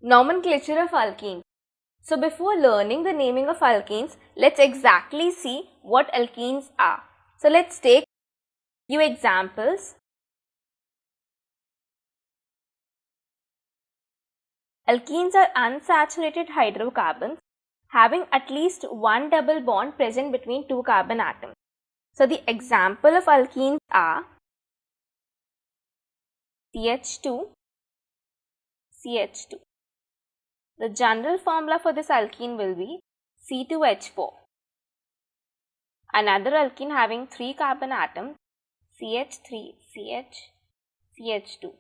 Nomenclature of alkenes. So before learning the naming of alkenes, let's exactly see what alkenes are. So let's take few examples. Alkenes are unsaturated hydrocarbons having at least one double bond present between two carbon atoms. So the example of alkenes are CH2, CH2. The general formula for this alkene will be C2H4. Another alkene having 3 carbon atoms, CH3, CH2.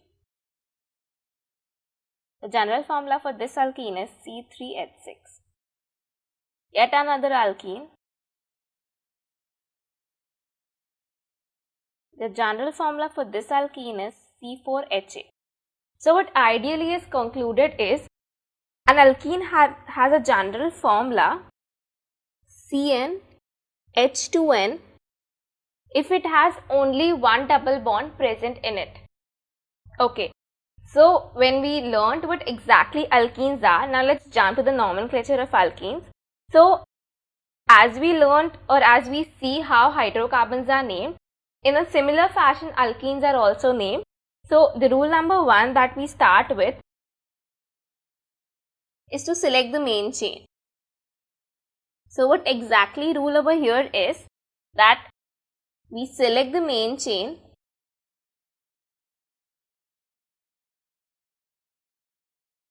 The general formula for this alkene is C3H6. Yet another alkene. The general formula for this alkene is C4H8. So what ideally is concluded is an alkene has a general formula CnH2n if it has only one double bond present in it. Okay, so when we learned what exactly alkenes are, now let's jump to the nomenclature of alkenes. So as we learned or as we see how hydrocarbons are named, in a similar fashion alkenes are also named. So the rule number 1 that we start with is to select the main chain. So what exactly rule over here is that we select the main chain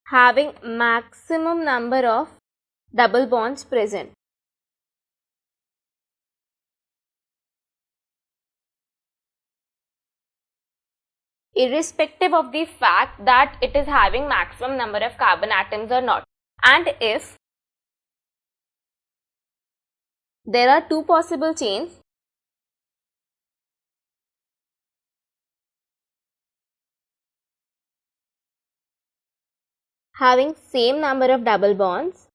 having maximum number of double bonds present. Irrespective of the fact that it is having maximum number of carbon atoms or not. And if there are two possible chains, having same number of double bonds,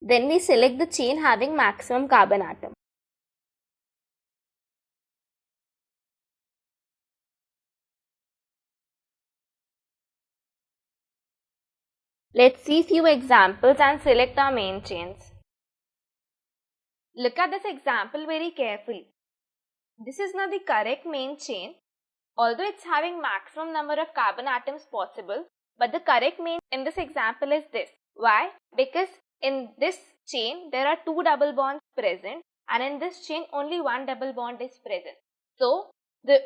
then we select the chain having maximum carbon atom. Let's see few examples and select our main chains. Look at this example very carefully. This is not the correct main chain, although it's having maximum number of carbon atoms possible, but the correct main in this example is this. Why? Because in this chain there are two double bonds present and in this chain only one double bond is present. So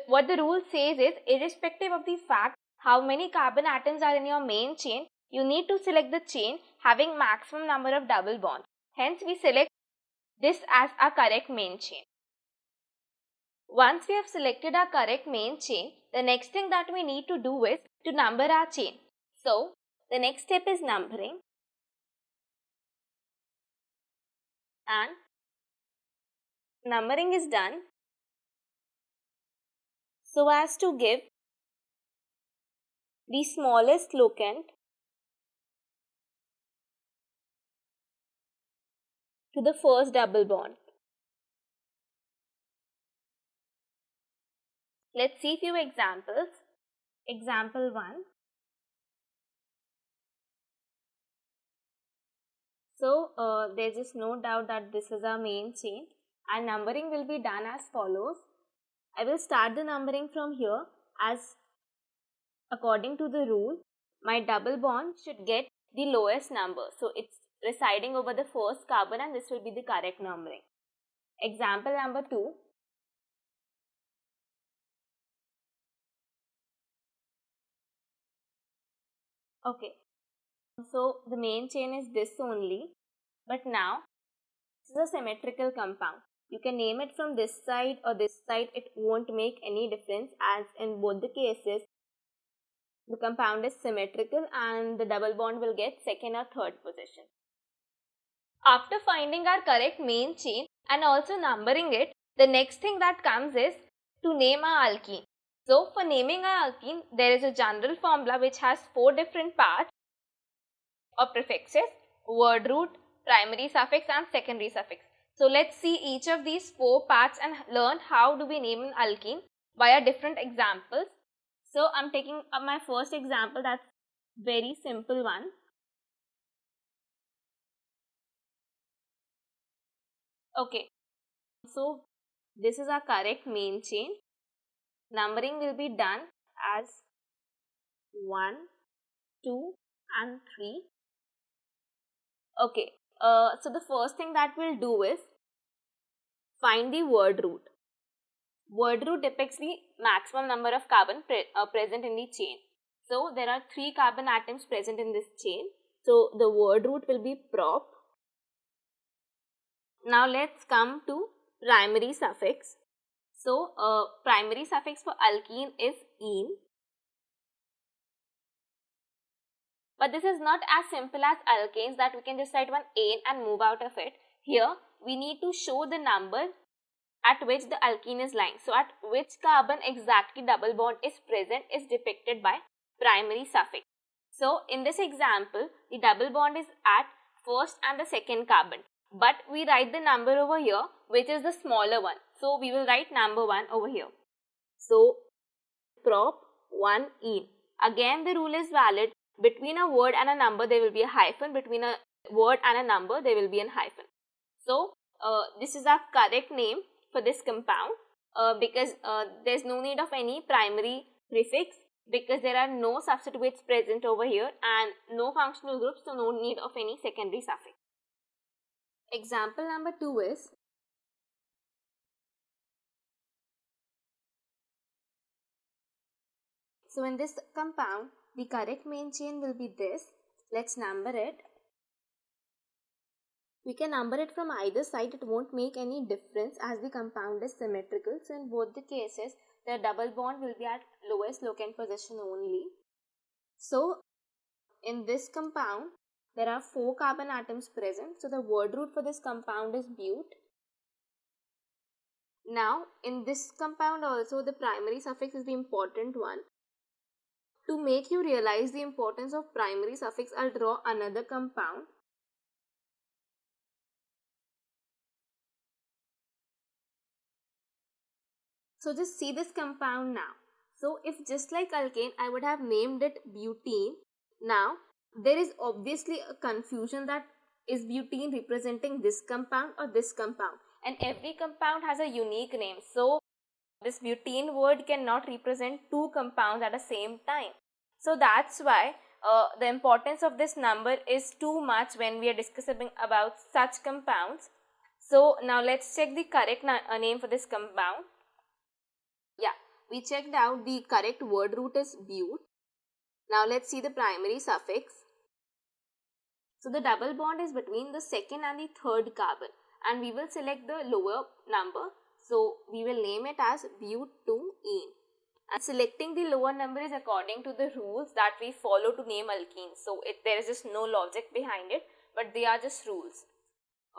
what the rule says is, irrespective of the fact how many carbon atoms are in your main chain, you need to select the chain having maximum number of double bonds. Hence we select this as our correct main chain. Once we have selected our correct main chain, the next thing that we need to do is to number our chain. So the next step is numbering, and numbering is done so as to give the smallest locant to the first double bond. Let's see few examples. Example 1. So there's just no doubt that this is our main chain, and numbering will be done as follows. I will start the numbering from here, as according to the rule, my double bond should get the lowest number. So it's residing over the first carbon and this will be the correct numbering. Example number 2. Okay, so the main chain is this only, but now this is a symmetrical compound. You can name it from this side or this side, it won't make any difference, as in both the cases the compound is symmetrical and the double bond will get second or third position. After finding our correct main chain and also numbering it, the next thing that comes is to name our alkene. So for naming our alkene, there is a general formula which has 4 different parts or prefixes: word root, primary suffix and secondary suffix. So let's see each of these 4 parts and learn how do we name an alkene. via different examples. So I'm taking up my first example, that's very simple one. Okay, so this is our correct main chain. Numbering will be done as 1, 2 and 3. Okay, so the first thing that we'll do is find the word root. Word root depicts the maximum number of carbon present in the chain. So there are 3 carbon atoms present in this chain. So the word root will be prop. Now let's come to primary suffix. So primary suffix for alkene is -ene. But this is not as simple as alkanes that we can just write one "ane" and move out of it. Here we need to show the number at which the alkene is lying. So at which carbon exactly double bond is present is depicted by primary suffix. So in this example, the double bond is at first and the second carbon. But we write the number over here, which is the smaller one. So we will write number 1 over here. So prop 1 ene. Again the rule is valid. Between a word and a number there will be a hyphen. Between a word and a number there will be a hyphen. So this is our correct name for this compound because there is no need of any primary prefix because there are no substituents present over here and no functional groups, so no need of any secondary suffix. Example number 2 is so in this compound the correct main chain will be this. Let's number it. We can number it from either side, it won't make any difference as the compound is symmetrical. So in both the cases, the double bond will be at lowest locant position only. So in this compound, there are 4 carbon atoms present. So the word root for this compound is but. Now in this compound also the primary suffix is the important one. To make you realize the importance of primary suffix, I'll draw another compound. So just see this compound now. So if just like alkane, I would have named it butene. Now there is obviously a confusion that is butene representing this compound or this compound, and every compound has a unique name. So this butene word cannot represent 2 compounds at the same time. So that's why the importance of this number is too much when we are discussing about such compounds. So now let's check the correct name for this compound. Yeah, we checked out the correct word root is but. Now let's see the primary suffix. So the double bond is between the second and the third carbon, and we will select the lower number. So we will name it as but2ene. And selecting the lower number is according to the rules that we follow to name alkenes. So there is just no logic behind it, but they are just rules.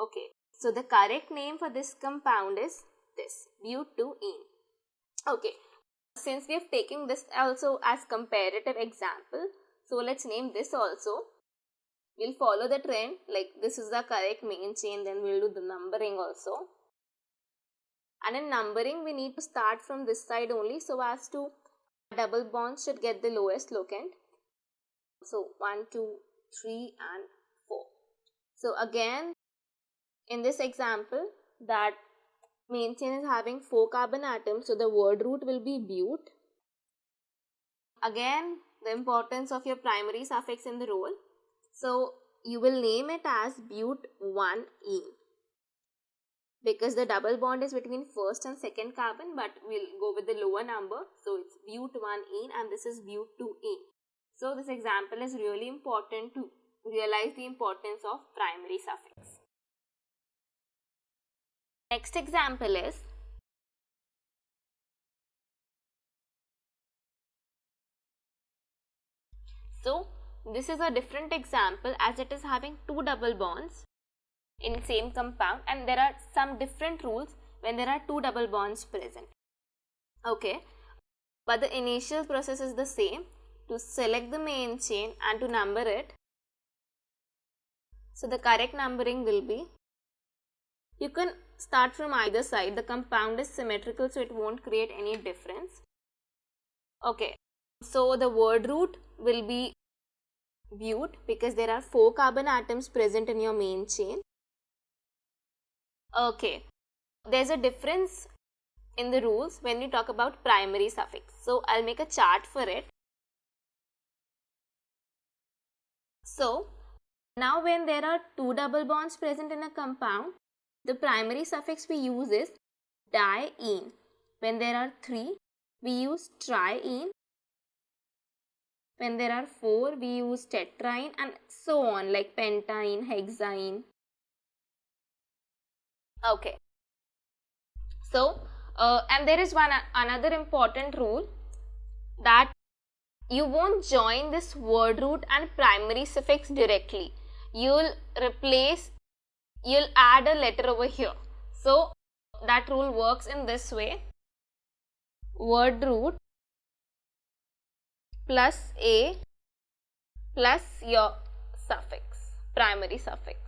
Okay, so the correct name for this compound is this, but2ene. Okay, since we have taken this also as comparative example, so let's name this also. We'll follow the trend, like this is the correct main chain, then we'll do the numbering also. And in numbering, we need to start from this side only so as to double bonds should get the lowest locant. So 1, 2, 3 and 4. So again, in this example, that main chain is having 4 carbon atoms, so the word root will be but. Again, the importance of your primary suffix in the role. So you will name it as but1ene. Because the double bond is between first and second carbon, but we'll go with the lower number. So it's but1ene and this is but2ene. So this example is really important to realize the importance of primary suffix. Next example is so this is a different example as it is having 2 double bonds in same compound, and there are some different rules when there are 2 double bonds present. Okay, but the initial process is the same, to select the main chain and to number it. So the correct numbering will be, you can start from either side. The compound is symmetrical, so it won't create any difference. Okay, so the word root will be but because there are 4 carbon atoms present in your main chain. Okay, there's a difference in the rules when we talk about primary suffix. So I'll make a chart for it. So now when there are 2 double bonds present in a compound, the primary suffix we use is diene. When there are 3, we use triene. When there are 4, we use tetraene, and so on, like pentaene, hexaene. Okay. So, and there is another important rule, that you won't join this word root and primary suffix directly. You'll add a letter over here. So, that rule works in this way. Word root plus a plus your suffix, primary suffix.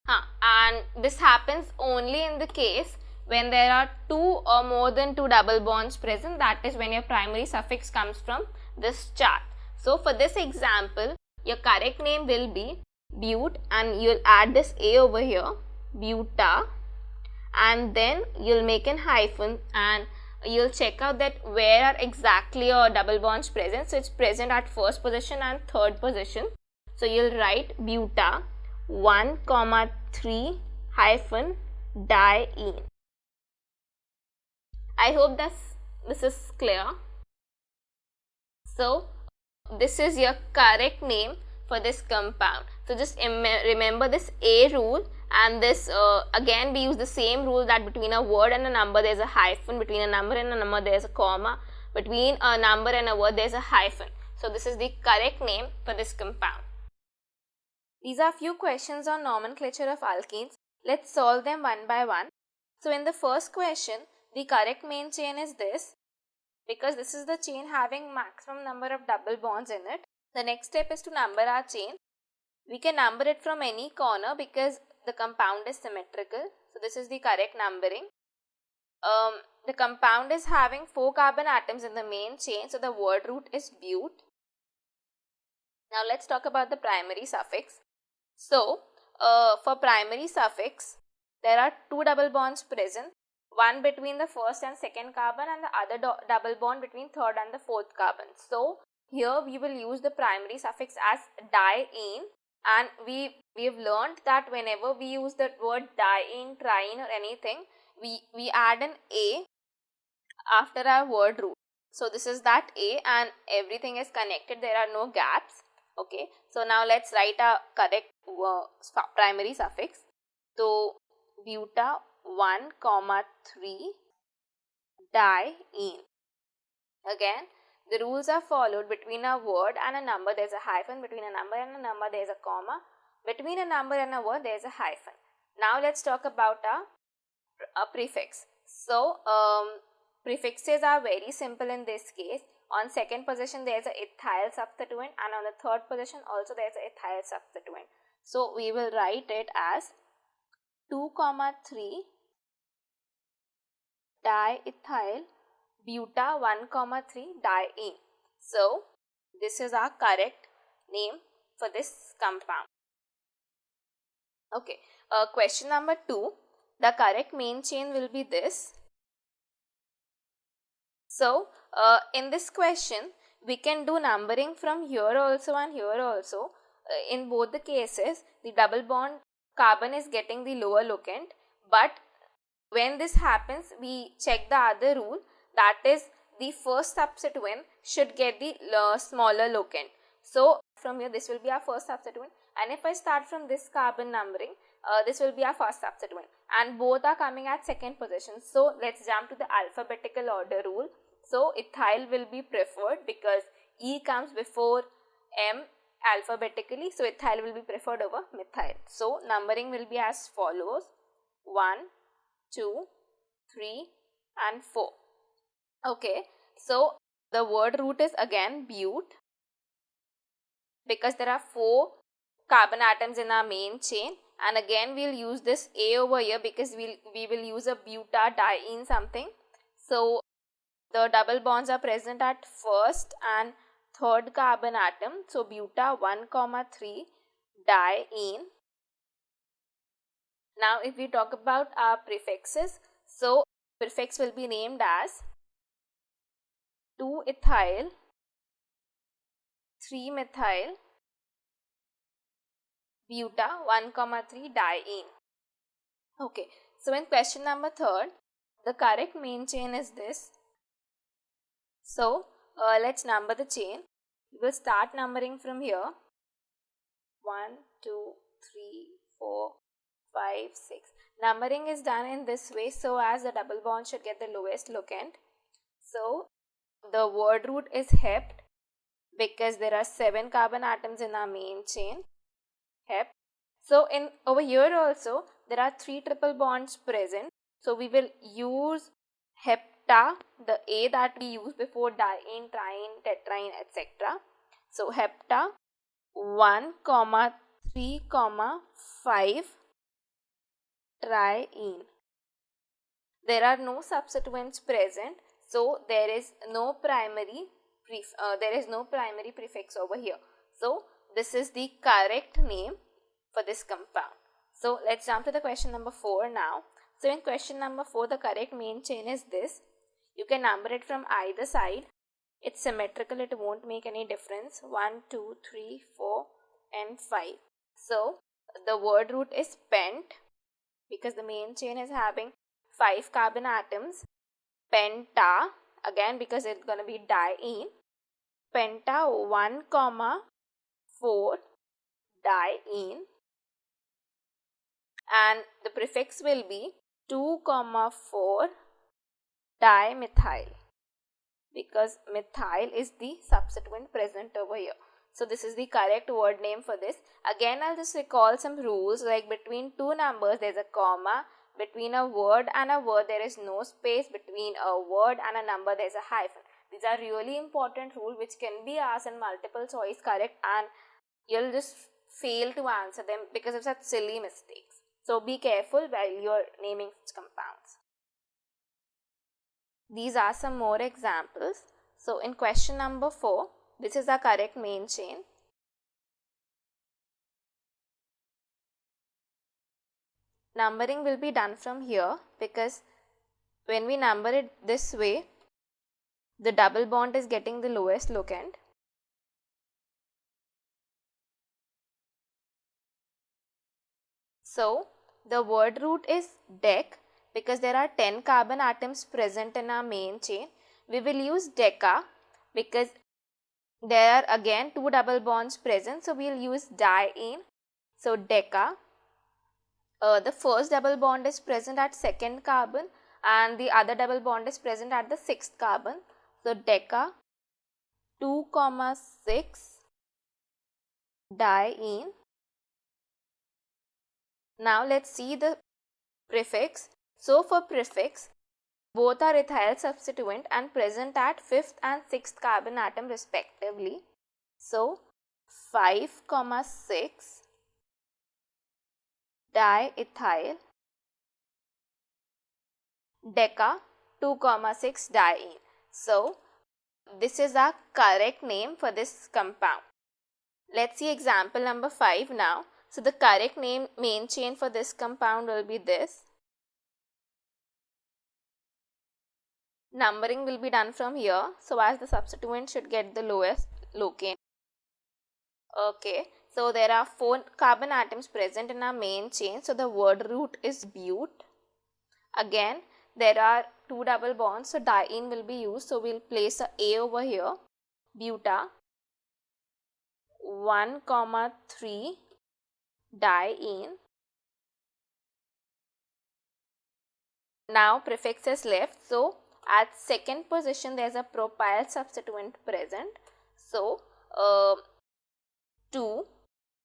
And this happens only in the case when there are 2 or more than 2 double bonds present. That is when your primary suffix comes from this chart. So for this example, your correct name will be but, and you'll add this a over here, buta, and then you'll make an hyphen and you'll check out that where are exactly your double bonds present. So it's present at first position and third position. So you'll write buta 1,3 hyphen diene. I hope this is clear. So this is your correct name for this compound. So just remember this A rule, and this again we use the same rule, that between a word and a number there is a hyphen, between a number and a number there is a comma, between a number and a word there is a hyphen. So this is the correct name for this compound. These are few questions on nomenclature of alkenes. Let's solve them one by one. So in the first question, the correct main chain is this, because this is the chain having maximum number of double bonds in it. The next step is to number our chain. We can number it from any corner because the compound is symmetrical. So this is the correct numbering. The compound is having 4 carbon atoms in the main chain, so the word root is but. Now let's talk about the primary suffix. So for primary suffix, there are 2 double bonds present, one between the first and second carbon and the other double bond between third and the fourth carbon. So here we will use the primary suffix as diene, and we have learned that whenever we use the word diene, triene or anything, we add an a after our word root. So this is that a, and everything is connected, there are no gaps. Okay, so now let's write a correct primary suffix. So buta 1,3 diene. Again, the rules are followed. Between a word and a number there is a hyphen, between a number and a number there is a comma, between a number and a word there is a hyphen. Now let's talk about a prefix. So prefixes are very simple in this case. On second position there is a ethyl substituent, and on the third position also there is a ethyl substituent. So we will write it as 2,3 diethyl buta 1,3 diene. So this is our correct name for this compound. Okay, question number 2. The correct main chain will be this. So in this question, we can do numbering from here also and here also. In both the cases, the double bond carbon is getting the lower locant, but when this happens, we check the other rule, that is the first substituent should get the smaller locant. So from here this will be our first substituent, and if I start from this carbon numbering, this will be our first substituent, and both are coming at second position. So let's jump to the alphabetical order rule. So ethyl will be preferred because E comes before M alphabetically, so ethyl will be preferred over methyl. So numbering will be as follows: 1, 2, 3 and 4. Okay, so the word root is again but, because there are 4 carbon atoms in our main chain, and again we'll use this A over here because we will use a butadiene something. So the double bonds are present at first and third carbon atom. So buta 1,3 diene. Now if we talk about our prefixes, so prefix will be named as 2-ethyl, 3-methyl, buta 1,3 diene. Okay, so in question number 3, the correct main chain is this. So let's number the chain. We will start numbering from here. 1, 2, 3, 4, 5, 6. Numbering is done in this way so as the double bond should get the lowest locant. So the word root is hept because there are 7 carbon atoms in our main chain. Hept. So in over here also there are 3 triple bonds present. So we will use hepta, the A that we used before diene, triene, tetraene, etc. So hepta 1, 3, 5 triene. There are no substituents present, so there is no primary prefix over here. So this is the correct name for this compound. So let's jump to the question number 4 now. So in question number 4, the correct main chain is this. You can number it from either side. It's symmetrical, it won't make any difference. 1, 2, 3, 4 and 5. So the word root is pent because the main chain is having 5 carbon atoms. Penta, again because it's going to be diene. Penta 1, 4 diene. And the prefix will be 2, 4 dimethyl because methyl is the substituent present over here. So this is the correct word name for this. Again, I'll just recall some rules, like between two numbers there's a comma, between a word and a word there is no space, between a word and a number there's a hyphen. These are really important rules which can be asked in multiple choice correct and you'll just fail to answer them because of such silly mistakes. So be careful while you're naming such compounds. These are some more examples. So in question number 4, this is the correct main chain. Numbering will be done from here because when we number it this way, the double bond is getting the lowest locant. So the word root is dec because there are 10 carbon atoms present in our main chain. We will use deca because there are again 2 double bonds present. So we will use diene. So deca. The first double bond is present at second carbon and the other double bond is present at the 6th carbon. So deca 2, 6 diene. Now let's see the prefix. So for prefix, both are ethyl substituent and present at 5th and 6th carbon atom respectively. So 5, 6 diethyl deca 2, 6 diene. So this is our correct name for this compound. Let's see example number 5 now. So the correct main chain for this compound will be this. Numbering will be done from here so as the substituent should get the lowest locant. Okay, so there are 4 carbon atoms present in our main chain. So the word root is but. Again, there are 2 double bonds, so diene will be used. So we'll place a over here. Buta 1, 3 diene. Now prefix is left. So at second position there is a propyl substituent present. So 2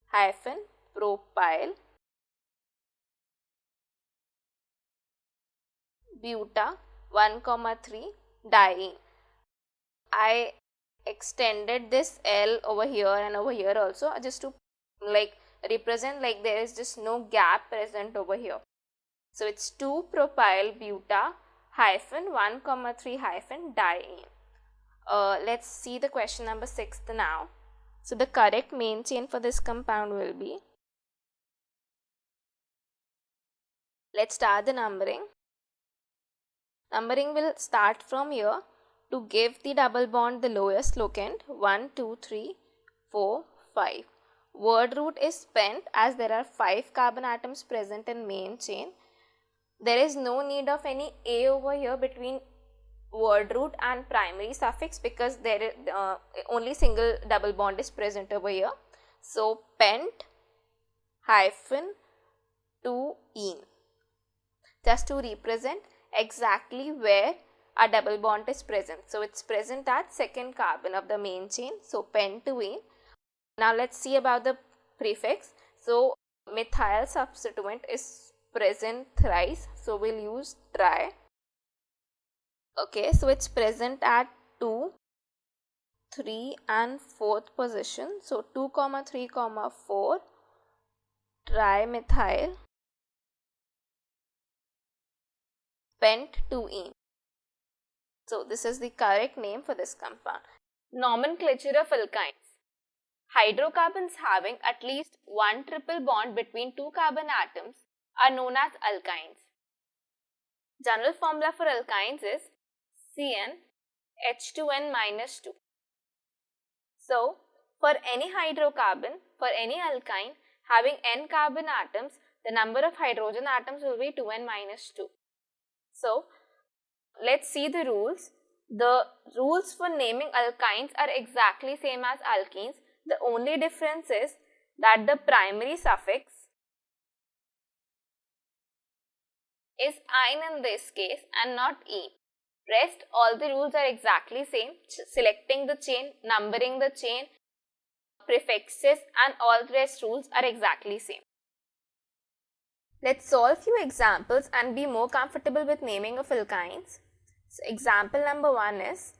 hyphen propyl buta 1, 3 diene. I extended this L over here and over here also just to represent like there is just no gap present over here. So it's 2-propyl buta hyphen 1, 3 hyphen diene. Let's see the question number 6 now. So the correct main chain for this compound will be, let's start the numbering. Numbering will start from here to give the double bond the lowest locant. 1, 2, 3, 4, 5. Word root is spent as there are 5 carbon atoms present in main chain. There is no need of any A over here between word root and primary suffix because there is only single double bond is present over here. So pent hyphen 2-ene, just to represent exactly where a double bond is present. So it's present at second carbon of the main chain. So pent-2-ene. Now let's see about the prefix. So methyl substituent is present thrice. So we'll use tri. Okay, so it's present at 2, 3 and 4th position. So 2, 3, 4 trimethyl pent-2-ene. So this is the correct name for this compound. Nomenclature of alkynes. Hydrocarbons having at least one triple bond between two carbon atoms are known as alkynes. General formula for alkynes is CnH2n-2. So, for any hydrocarbon, for any alkyne having n carbon atoms, the number of hydrogen atoms will be 2n-2. So, let's see the rules. The rules for naming alkynes are exactly same as alkenes. The only difference is that the primary suffix is "-ine" in this case and not "-e". Rest all the rules are exactly same. Selecting the chain, numbering the chain, prefixes and all the rest rules are exactly same. Let's solve few examples and be more comfortable with naming of alkynes. So example number 1 is,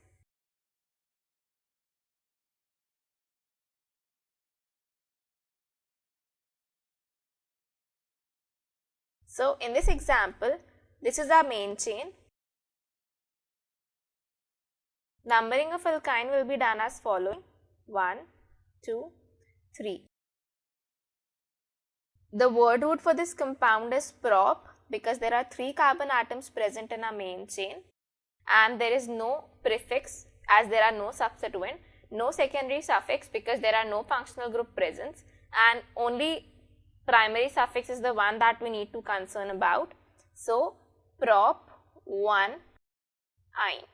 so in this example, this is our main chain. Numbering of alkyne will be done as following: 1, 2, 3. The word root for this compound is prop because there are 3 carbon atoms present in our main chain, and there is no prefix as there are no substituent, no secondary suffix because there are no functional group present, and only primary suffix is the one that we need to concern about. So prop 1-ine.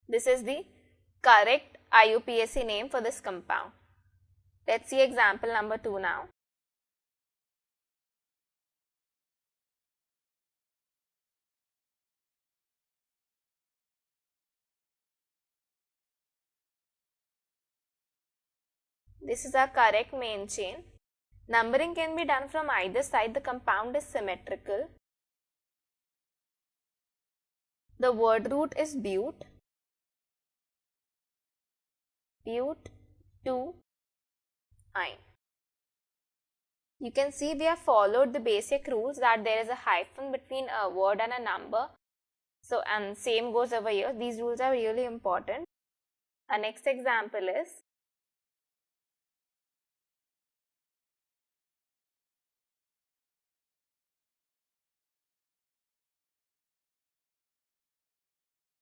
This is the correct IUPAC name for this compound. Let's see example number 2 now. This is our correct main chain. Numbering can be done from either side. The compound is symmetrical. The word root is but. But-2-ine. You can see we have followed the basic rules that there is a hyphen between a word and a number. So, and same goes over here. These rules are really important. Our next example is,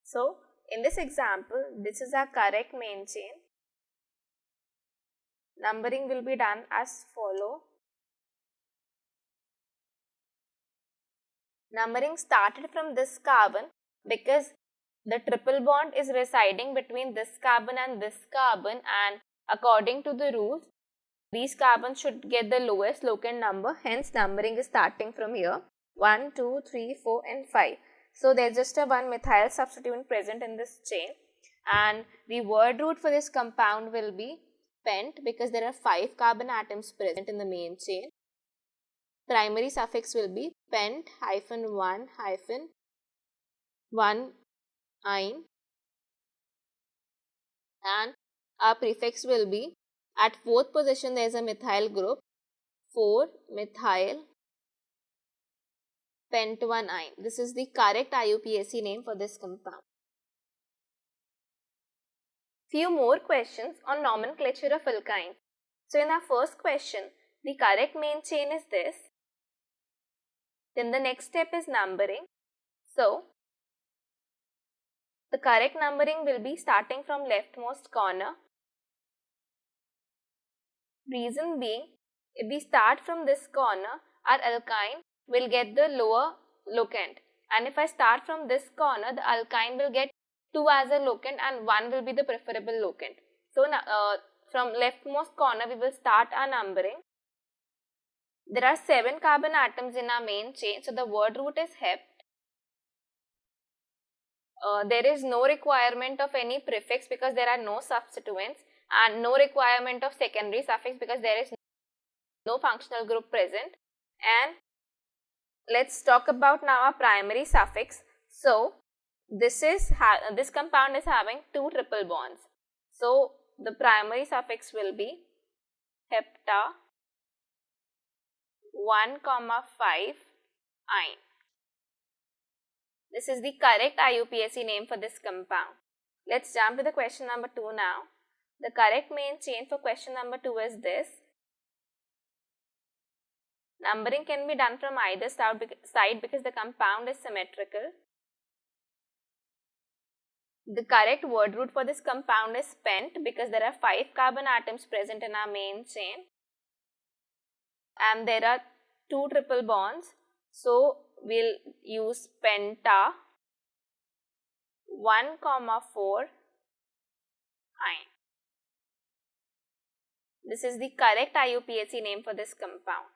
so in this example, this is our correct main chain. Numbering will be done as follow. Numbering started from this carbon because the triple bond is residing between this carbon and this carbon, and according to the rules, these carbons should get the lowest locant number. Hence, numbering is starting from here: 1, 2, 3, 4 and 5. So there's just a one methyl substituent present in this chain, and the word root for this compound will be pent because there are 5 carbon atoms present in the main chain. Primary suffix will be pent-1-1-ine, and our prefix will be At fourth position there is a methyl group, 4-methyl pent1-ine. This is the correct IUPAC name for this compound. Few more questions on nomenclature of alkynes. So in our first question, the correct main chain is this. Then the next step is numbering. So the correct numbering will be starting from leftmost corner. Reason being, if we start from this corner, our alkyne will get the lower locant. And if I start from this corner, the alkyne will get 2 as a locant and 1 will be the preferable locant. So from leftmost corner, we will start our numbering. There are 7 carbon atoms in our main chain, so the word root is hept. There is no requirement of any prefix because there are no substituents, and no requirement of secondary suffix because there is no functional group present. And let's talk about now our primary suffix. So this compound is having 2 triple bonds. So the primary suffix will be hepta 1,5 ine. This is the correct IUPAC name for this compound. Let's jump to the question number 2 now. The correct main chain for question number 2 is this. Numbering can be done from either side because the compound is symmetrical. The correct word root for this compound is pent because there are 5 carbon atoms present in our main chain. And there are 2 triple bonds. So we'll use penta 1,4 ine. This is the correct IUPAC name for this compound.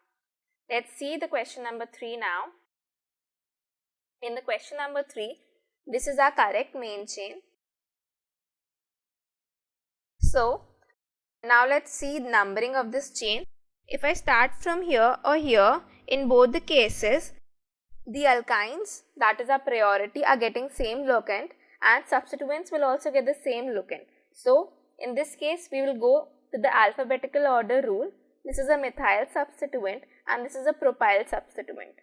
Let's see the question number 3 now. In the question number 3, this is our correct main chain. So now let's see the numbering of this chain. If I start from here or here, in both the cases, the alkynes, that is our priority, are getting same locant and substituents will also get the same locant. So in this case, we will go to the alphabetical order rule. This is a methyl substituent and this is a propyl substituent.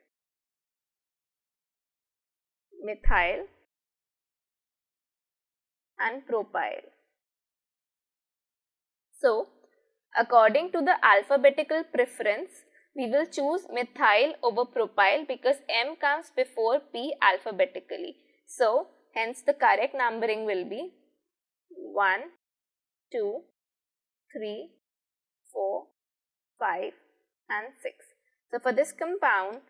Methyl and propyl. So according to the alphabetical preference, we will choose methyl over propyl because M comes before P alphabetically. So hence the correct numbering will be 1, 2, 3, 4, 5 and 6. So for this compound,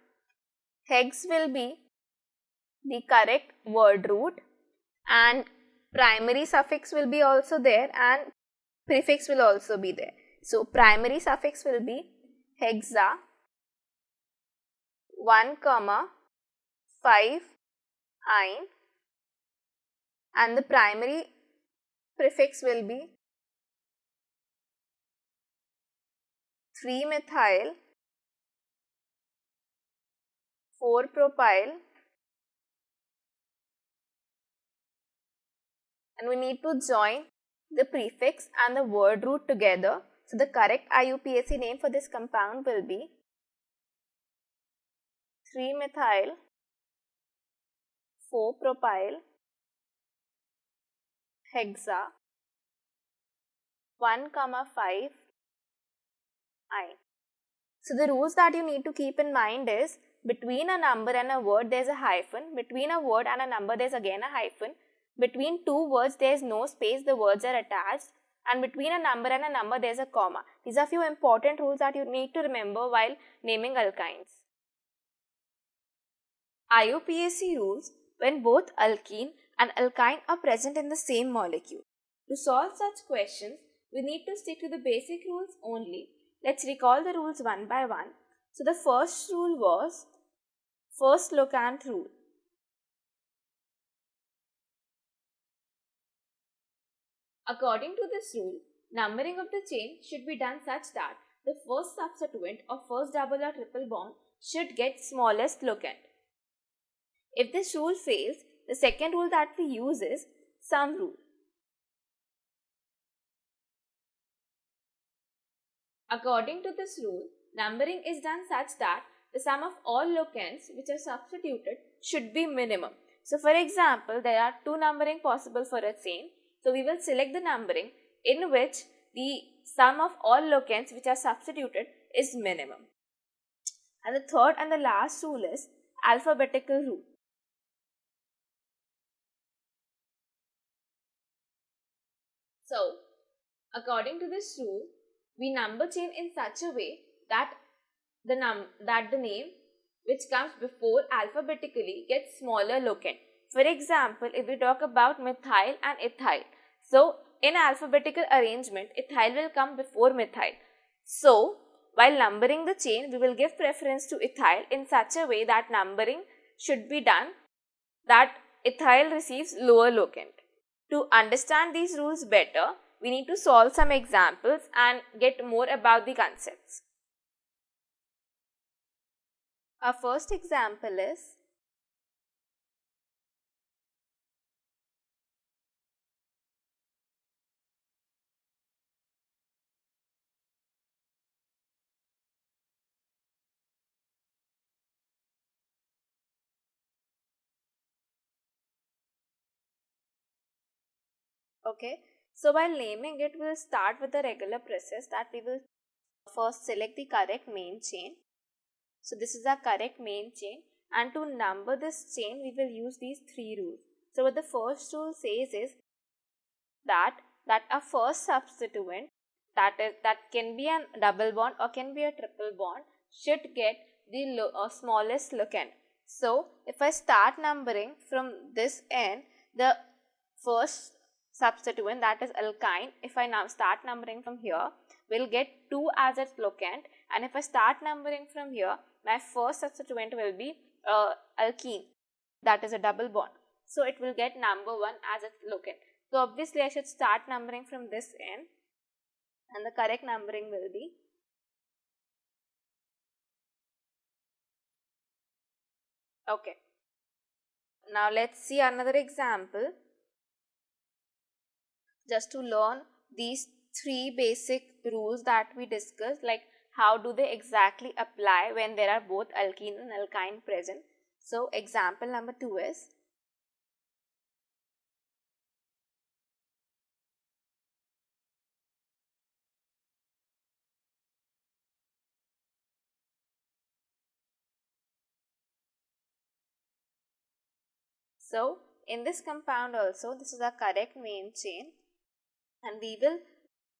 hex will be the correct word root and primary suffix will be also there and prefix will also be there. So primary suffix will be hexa 1,5 ine and the primary prefix will be 3-methyl 4-propyl, and we need to join the prefix and the word root together. So the correct IUPAC name for this compound will be 3-methyl 4-propyl hexa 1,5 ine. So the rules that you need to keep in mind is between a number and a word there is a hyphen, between a word and a number there is again a hyphen, between two words there is no space, the words are attached, and between a number and a number there is a comma. These are few important rules that you need to remember while naming alkynes. IUPAC rules when both alkene and alkyne are present in the same molecule. To solve such questions, we need to stick to the basic rules only. Let's recall the rules one by one. So the first rule was first locant rule. According to this rule, numbering of the chain should be done such that the first substituent or first double or triple bond should get smallest locant. If this rule fails, the second rule that we use is sum rule. According to this rule, numbering is done such that the sum of all locants which are substituted should be minimum. So for example, there are two numbering possible for a chain. So we will select the numbering in which the sum of all locants which are substituted is minimum. And the third and the last rule is alphabetical rule. So according to this rule, we number chain in such a way that the name which comes before alphabetically gets smaller locant. For example, if we talk about methyl and ethyl, so in alphabetical arrangement, ethyl will come before methyl. So while numbering the chain, we will give preference to ethyl in such a way that numbering should be done that ethyl receives lower locant. To understand these rules better, we need to solve some examples and get more about the concepts. Our first example is okay. So while naming it, we will start with the regular process that we will first select the correct main chain. So this is our correct main chain, and to number this chain we will use these three rules. So what the first rule says is that a first substituent that can be a double bond or can be a triple bond should get the smallest locant. So if I start numbering from this end, the first substituent, that is alkyne, if I now start numbering from here, will get 2 as its locant, and if I start numbering from here, my first substituent will be alkene, that is a double bond. So it will get number 1 as its locant. So obviously I should start numbering from this end, and the correct numbering will be okay. Now let's see another example. Just to learn these three basic rules that we discussed, like how do they exactly apply when there are both alkene and alkyne present. So example number 2 is so in this compound also, this is a correct main chain, and we will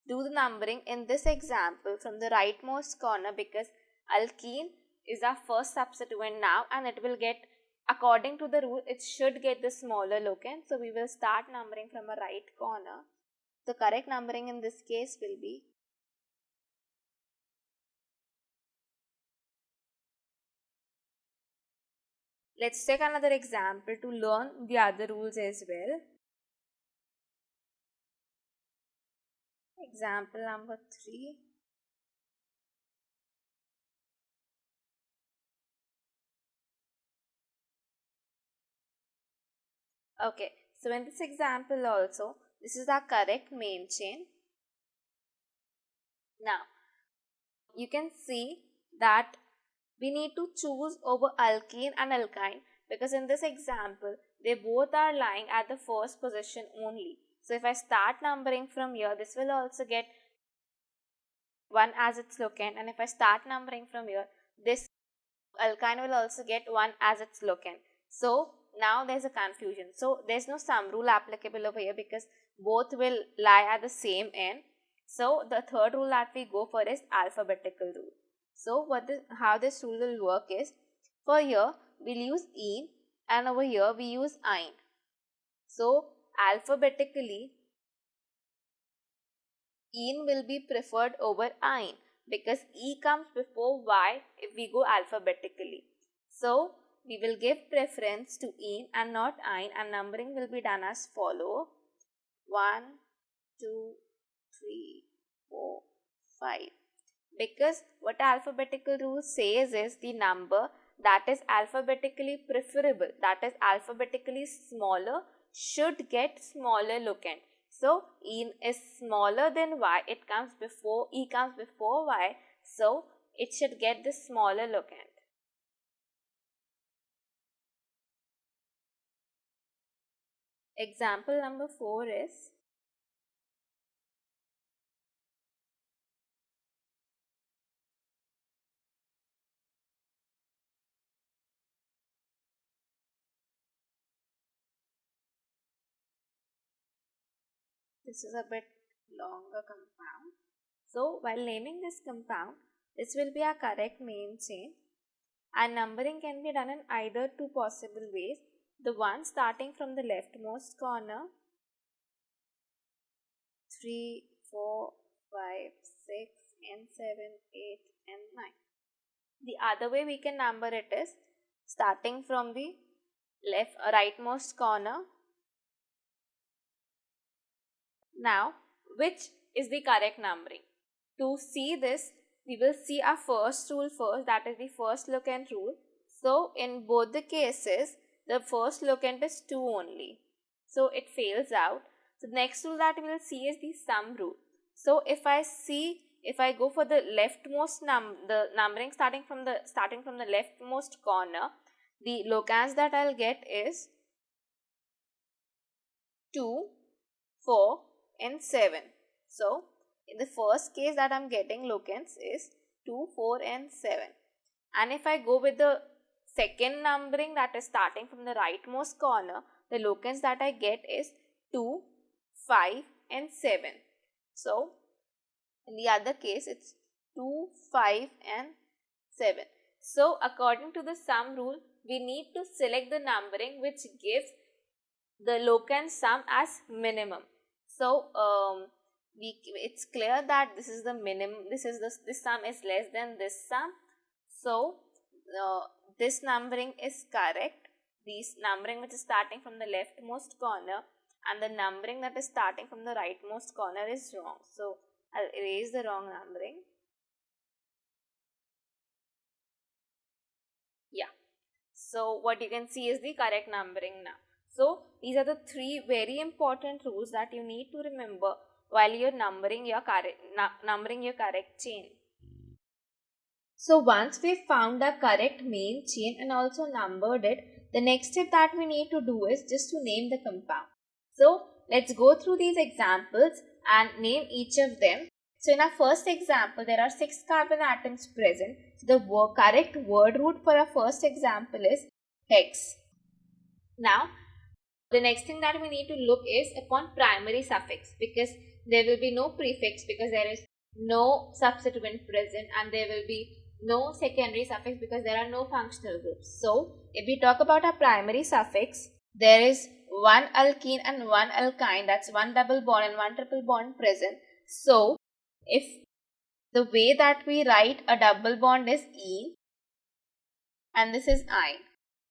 do the numbering in this example from the rightmost corner because alkene is our first substituent now, and it will get, according to the rule, it should get the smaller locant. So we will start numbering from a right corner. The correct numbering in this case will be let's take another example to learn the other rules as well. Example number 3. Okay, so in this example also, this is our correct main chain. Now, you can see that we need to choose over alkene and alkyne because in this example, they both are lying at the first position only. So if I start numbering from here, this will also get 1 as its locant, and if I start numbering from here, this alkyne will also get 1 as its locant. So now there's a confusion. So there's no sum rule applicable over here because both will lie at the same end. So the third rule that we go for is alphabetical rule. So how this rule will work is, for here we'll use ene and over here we use ine. So alphabetically ene will be preferred over ine because E comes before Y if we go alphabetically. So we will give preference to ene and not ine, and numbering will be done as follow: 1, 2, 3, 4, 5. Because what alphabetical rule says is the number that is alphabetically preferable, that is alphabetically smaller, should get smaller locant. So E is smaller than Y. It comes before, E comes before Y. So it should get the smaller locant. Example number 4 is this is a bit longer compound. So while naming this compound, this will be our correct main chain, and numbering can be done in either two possible ways. The one starting from the leftmost corner, 3, 4, 5, 6 and 7, 8 and 9. The other way we can number it is starting from the rightmost corner. Now, which is the correct numbering? To see this, we will see our first rule first, that is the first locant rule. So, in both the cases, the first locant is 2 only. So, it fails out. So, the next rule that we will see is the sum rule. So, if I go for the leftmost the numbering starting from the leftmost corner, the locants that I'll get is 2, 4 and 7. So, in the first case that I'm getting locants is 2, 4 and 7. And if I go with the second numbering that is starting from the rightmost corner, the locants that I get is 2, 5 and 7. So, in the other case it's 2, 5 and 7. So, according to the sum rule, we need to select the numbering which gives the locant sum as minimum. So, it's clear that this is the minimum, this sum is less than this sum. So, this numbering is correct. This numbering which is starting from the leftmost corner and the numbering that is starting from the rightmost corner is wrong. So, I'll erase the wrong numbering. Yeah. So, what you can see is the correct numbering now. So, these are the 3 very important rules that you need to remember while you're numbering your correct chain. So, once we've found the correct main chain and also numbered it, the next step that we need to do is just to name the compound. So, let's go through these examples and name each of them. So, in our first example, there are 6 carbon atoms present. So, the correct word root for our first example is hex. Now, the next thing that we need to look is upon primary suffix, because there will be no prefix because there is no substituent present, and there will be no secondary suffix because there are no functional groups. So, if we talk about our primary suffix, there is one alkene and one alkyne, that's one double bond and one triple bond present. So, if the way that we write a double bond is ene and this is ine.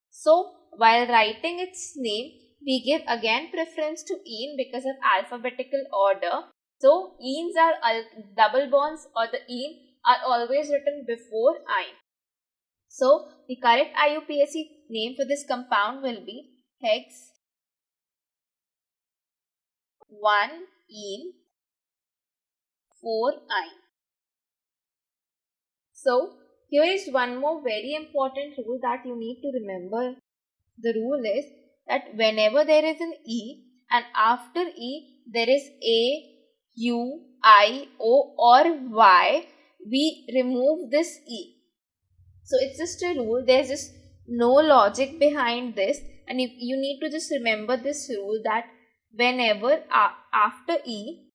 So, while writing its name, we give again preference to ene because of alphabetical order. So, enes are double bonds, or the ene are always written before ine. So, the correct IUPAC name for this compound will be hex 1 ene 4 ine. So, here is one more very important rule that you need to remember. The rule is that whenever there is an E and after E there is A, U, I, O or Y, we remove this E. So, it's just a rule. There's just no logic behind this, and you need to just remember this rule that whenever after E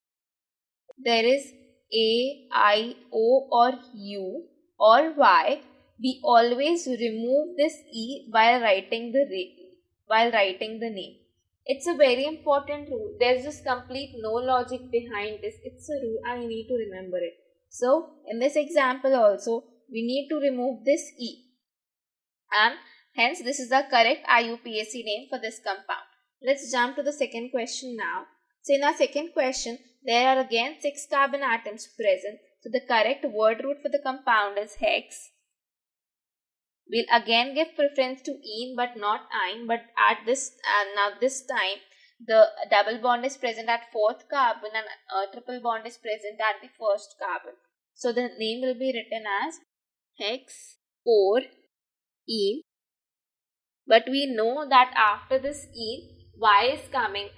there is A, I, O or U or Y, we always remove this E while writing the name. It's a very important rule. There's just complete no logic behind this. It's a rule and you need to remember it. So, in this example also, we need to remove this E. And hence, this is the correct IUPAC name for this compound. Let's jump to the second question now. So, in our second question, there are again 6 carbon atoms present. So, the correct word root for the compound is hex. We'll again give preference to ene but not ine, but at this time the double bond is present at fourth carbon and a triple bond is present at the first carbon. So the name will be written as hex 4-ene. But we know that after this E, Y is coming,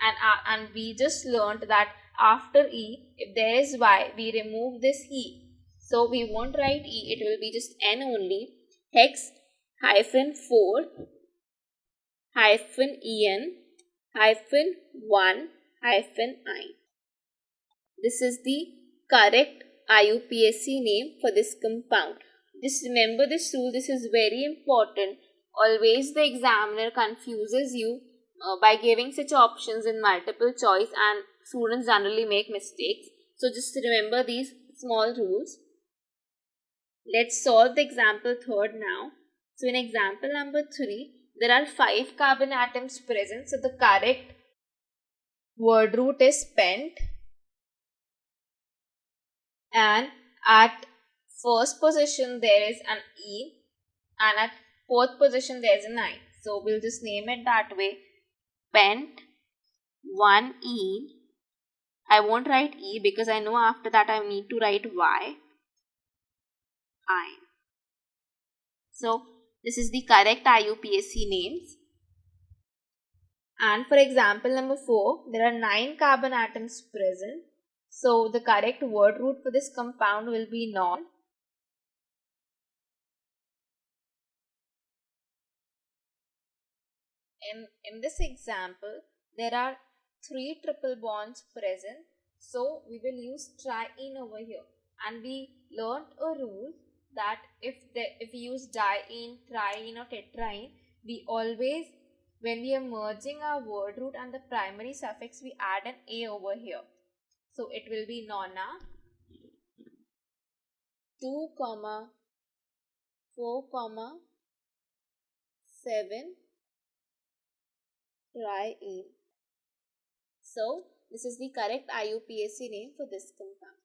and we just learned that after E, if there is Y, we remove this E. So we won't write E, it will be just N only. Hex hyphen 4 hyphen En hyphen 1 hyphen I. This is the correct IUPAC name for this compound. Just remember this rule, this is very important. Always the examiner confuses you by giving such options in multiple choice, and students generally make mistakes. So just remember these small rules. Let's solve the example third now. So in example number 3, there are 5 carbon atoms present. So the correct word root is pent, and at first position there is an E, and at fourth position there is an I. So we'll just name it that way. Pent 1-ene. I won't write E because I know after that I need to write Y. I. So this is the correct IUPAC names. And for example number 4, there are 9 carbon atoms present. So the correct word root for this compound will be non. In this example, there are 3 triple bonds present. So we will use triene over here. And we learnt a rule that if we use diene, triene or tetraene, we always, when we are merging our word root and the primary suffix, we add an A over here. So it will be nona 2, 4, 7 triene. So this is the correct IUPAC name for this compound.